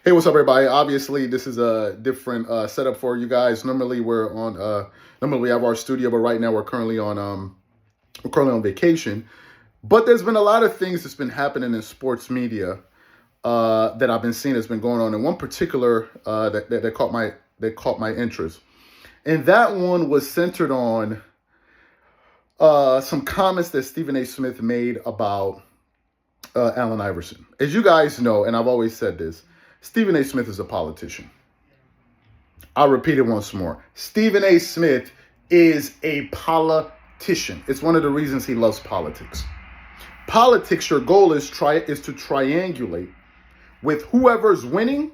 Hey, what's up, everybody? Obviously, this is a different setup for you guys. Normally, normally we have our studio, but right now we're currently on vacation. But there's been a lot of things that's been happening in sports media that I've been seeing that's been going on, and one particular that caught my interest, and that one was centered on some comments that Stephen A. Smith made about Allen Iverson. As you guys know, and I've always said this, Stephen A. Smith is a politician. I'll repeat it once more. Stephen A. Smith is a politician. It's one of the reasons he loves politics. Politics, your goal is to triangulate with whoever's winning,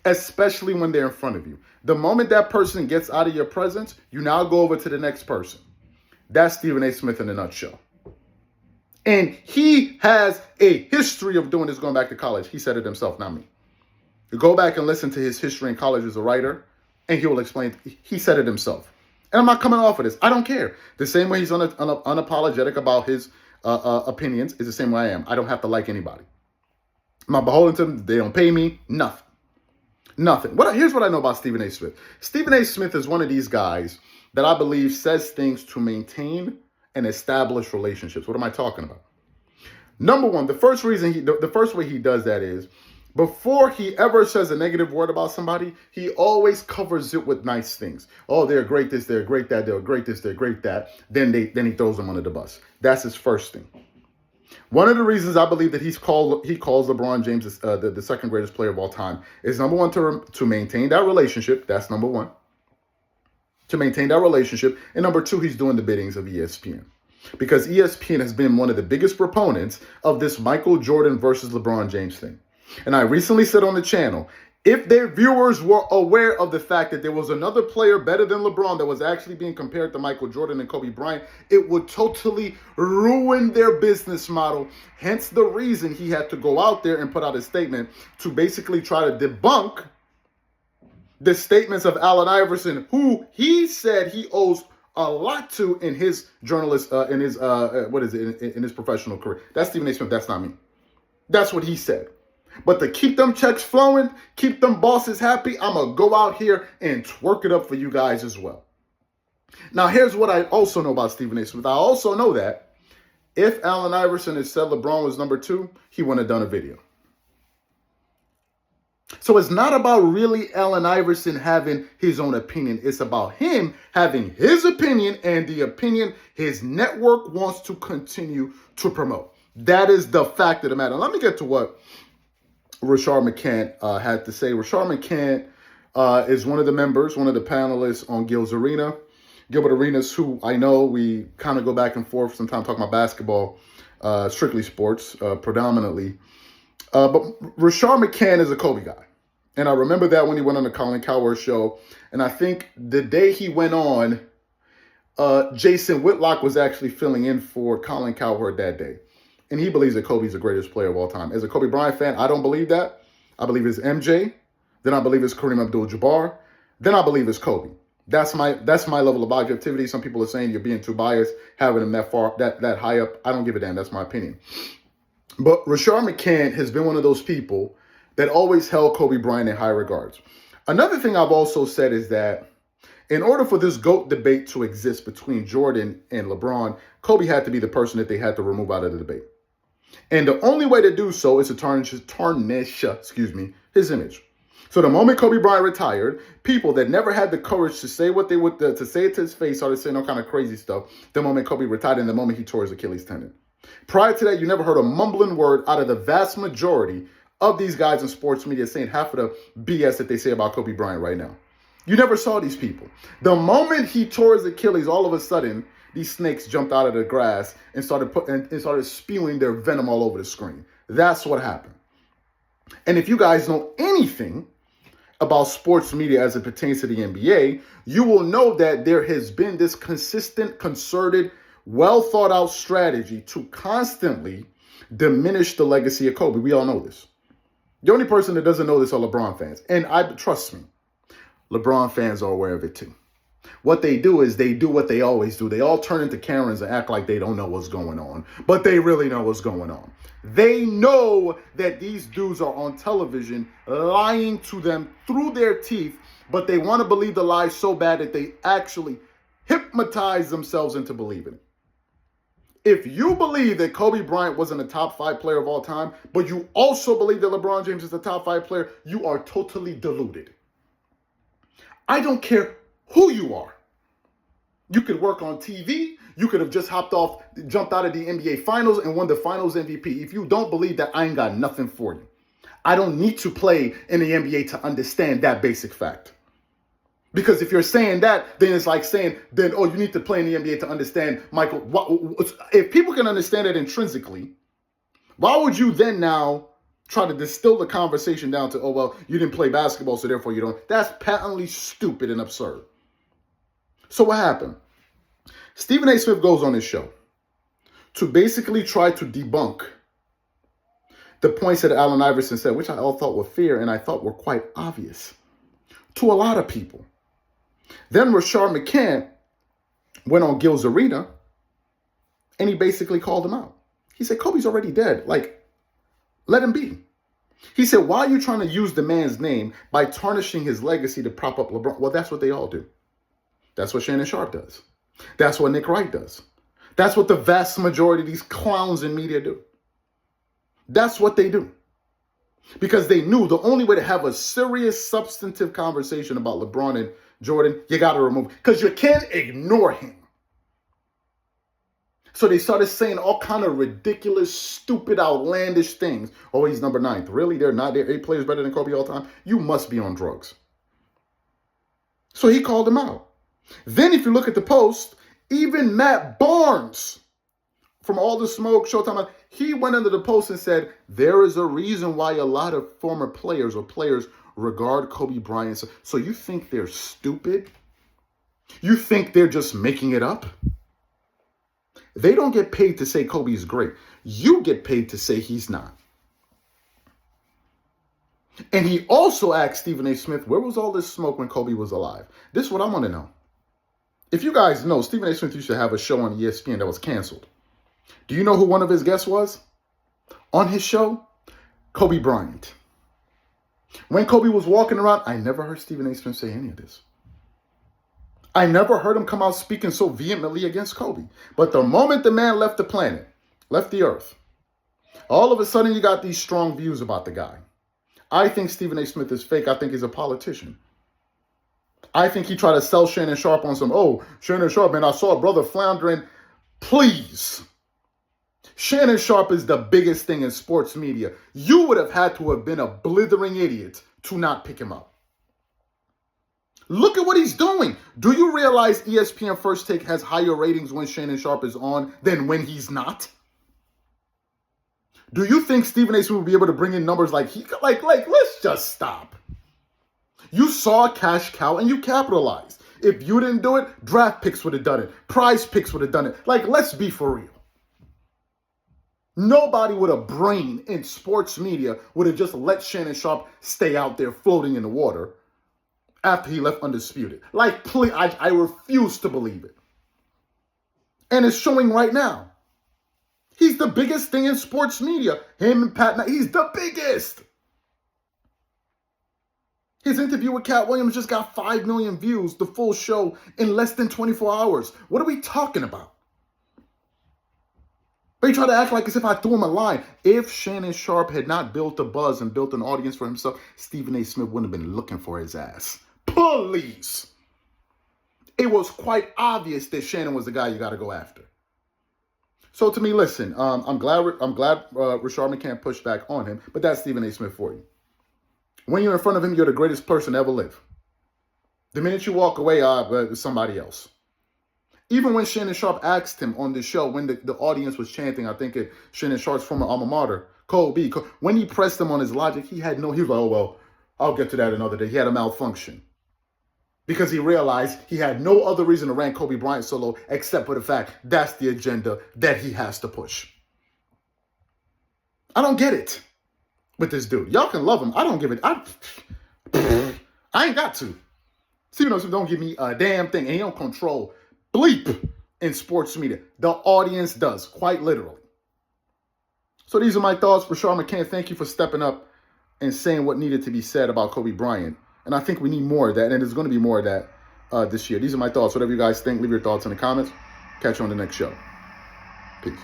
especially when they're in front of you. The moment that person gets out of your presence, you now go over to the next person. That's Stephen A. Smith in a nutshell. And he has a history of doing this going back to college. He said it himself, not me. You go back and listen to his history in college as a writer, and he will explain. He said it himself. And I'm not coming off of this. I don't care. The same way he's unapologetic about his opinions is the same way I am. I don't have to like anybody. I'm not beholden to them. They don't pay me. Nothing. Here's what I know about Stephen A. Smith. Stephen A. Smith is one of these guys that I believe says things to maintain and establish relationships. What am I talking about? Number one, the first way he does that is, before he ever says a negative word about somebody, he always covers it with nice things. Oh, they're great this, they're great that, they're great this, they're great that. Then he throws them under the bus. That's his first thing. One of the reasons I believe that he calls LeBron James the second greatest player of all time is, number one, to maintain that relationship. That's number one. To maintain that relationship. And number two, he's doing the biddings of ESPN. Because ESPN has been one of the biggest proponents of this Michael Jordan versus LeBron James thing. And I recently said on the channel, if their viewers were aware of the fact that there was another player better than LeBron that was actually being compared to Michael Jordan and Kobe Bryant, it would totally ruin their business model. Hence the reason he had to go out there and put out a statement to basically try to debunk the statements of Allen Iverson, who he said he owes a lot to in his in his professional career. That's Stephen A. Smith. That's not me. That's what he said. But to keep them checks flowing, keep them bosses happy, I'm going to go out here and twerk it up for you guys as well. Now, here's what I also know about Stephen A. Smith. I also know that if Allen Iverson had said LeBron was number two, he wouldn't have done a video. So it's not about really Allen Iverson having his own opinion. It's about him having his opinion and the opinion his network wants to continue to promote. That is the fact of the matter. Let me get to what Rashard McCant had to say. Rashard McCant is one of the members, one of the panelists on Gilbert Arenas, who I know we kind of go back and forth sometimes talking about basketball, strictly sports, predominantly. But Rashard McCant is a Kobe guy. And I remember that when he went on the Colin Cowherd show. And I think the day he went on, Jason Whitlock was actually filling in for Colin Cowherd that day. And he believes that Kobe's the greatest player of all time. As a Kobe Bryant fan, I don't believe that. I believe it's MJ. Then I believe it's Kareem Abdul-Jabbar. Then I believe it's Kobe. That's my level of objectivity. Some people are saying you're being too biased, having him that high up. I don't give a damn. That's my opinion. But Rashard McCant has been one of those people that always held Kobe Bryant in high regards. Another thing I've also said is that in order for this GOAT debate to exist between Jordan and LeBron, Kobe had to be the person that they had to remove out of the debate. And the only way to do so is to tarnish his image. So the moment Kobe Bryant retired, people that never had the courage to say what they would, to say it to his face, started saying all kind of crazy stuff. The moment Kobe retired and the moment he tore his Achilles tendon. Prior to that, you never heard a mumbling word out of the vast majority of these guys in sports media saying half of the BS that they say about Kobe Bryant right now. You never saw these people. The moment he tore his Achilles, all of a sudden, these snakes jumped out of the grass and started spewing their venom all over the screen. That's what happened. And if you guys know anything about sports media as it pertains to the NBA, you will know that there has been this consistent, concerted, well thought out strategy to constantly diminish the legacy of Kobe. We all know this. The only person that doesn't know this are LeBron fans. And trust me, LeBron fans are aware of it too. What they do is they do what they always do. They all turn into Karens and act like they don't know what's going on, but they really know what's going on. They know that these dudes are on television lying to them through their teeth, but they want to believe the lie so bad that they actually hypnotize themselves into believing it. If you believe that Kobe Bryant wasn't a top 5 player of all time, but you also believe that LeBron James is a top 5 player, you are totally deluded. I don't care who you are. You could work on TV. You could have just jumped out of the NBA Finals and won the Finals MVP. If you don't believe that, I ain't got nothing for you. I don't need to play in the NBA to understand that basic fact. Because if you're saying that, then it's like saying, you need to play in the NBA to understand, Michael. If people can understand it intrinsically, why would you then now try to distill the conversation down to, you didn't play basketball, so therefore you don't? That's patently stupid and absurd. So what happened? Stephen A. Smith goes on his show to basically try to debunk the points that Allen Iverson said, which I all thought were fair and I thought were quite obvious to a lot of people. Then Rashard McCann went on Gil's Arena and he basically called him out. He said, Kobe's already dead. Let him be. He said, why are you trying to use the man's name by tarnishing his legacy to prop up LeBron? Well, that's what they all do. That's what Shannon Sharpe does. That's what Nick Wright does. That's what the vast majority of these clowns in media do. That's what they do. Because they knew the only way to have a serious, substantive conversation about LeBron and Jordan, you got to remove, because you can't ignore him. So they started saying all kind of ridiculous, stupid, outlandish things. Oh, he's number 9th. Really? They're 8 players better than Kobe all time? You must be on drugs. So he called him out. Then if you look at the Post, even Matt Barnes, from All the Smoke, Showtime, he went under the Post and said, there is a reason why a lot of former players regard Kobe Bryant. So you think they're stupid? You think they're just making it up? They don't get paid to say Kobe's great. You get paid to say he's not. And he also asked Stephen A. Smith, where was all this smoke when Kobe was alive? This is what I want to know. If you guys know, Stephen A. Smith used to have a show on ESPN that was canceled. Do you know who one of his guests was? On his show, Kobe Bryant. When Kobe was walking around, I never heard Stephen A. Smith say any of this. I never heard him come out speaking so vehemently against Kobe. But the moment the man left the planet, left the earth, all of a sudden you got these strong views about the guy. I think Stephen A. Smith is fake. I think he's a politician. I think he tried to sell Shannon Sharpe on Shannon Sharpe, man, I saw a brother floundering. Please. Shannon Sharpe is the biggest thing in sports media. You would have had to have been a blithering idiot to not pick him up. Look at what he's doing. Do you realize ESPN First Take has higher ratings when Shannon Sharpe is on than when he's not? Do you think Stephen A. Smith will be able to bring in numbers like let's just stop. You saw a cash cow and you capitalized. If you didn't do it, draft picks would have done it. Prize picks would have done it. Let's be for real. Nobody with a brain in sports media would have just let Shannon Sharpe stay out there floating in the water after he left undisputed. Please, I refuse to believe it. And it's showing right now. He's the biggest thing in sports media. Him and Pat, he's the biggest. His interview with Cat Williams just got 5 million views, the full show, in less than 24 hours. What are we talking about? But he tried to act like as if I threw him a line. If Shannon Sharpe had not built a buzz and built an audience for himself, Stephen A. Smith wouldn't have been looking for his ass. Please. It was quite obvious that Shannon was the guy you got to go after. So to me, listen, I'm glad Rashard McCann pushed back on him, but that's Stephen A. Smith for you. When you're in front of him, you're the greatest person to ever live. The minute you walk away, it's somebody else. Even when Shannon Sharpe asked him on the show, when the audience was chanting, I think at Shannon Sharpe's former alma mater, Kobe, when he pressed him on his logic, he was like, oh, well, I'll get to that another day. He had a malfunction. Because he realized he had no other reason to rank Kobe Bryant so low except for the fact that's the agenda that he has to push. I don't get it with this dude. Y'all can love him. I don't give it. I ain't got to. Stephen Smith don't give me a damn thing, and he don't control bleep in sports media. The audience does, quite literally. So these are my thoughts. Rashard McCann, thank you for stepping up and saying what needed to be said about Kobe Bryant. And I think we need more of that, and there's going to be more of that this year. These are my thoughts. Whatever you guys think, leave your thoughts in the comments. Catch you on the next show. Peace.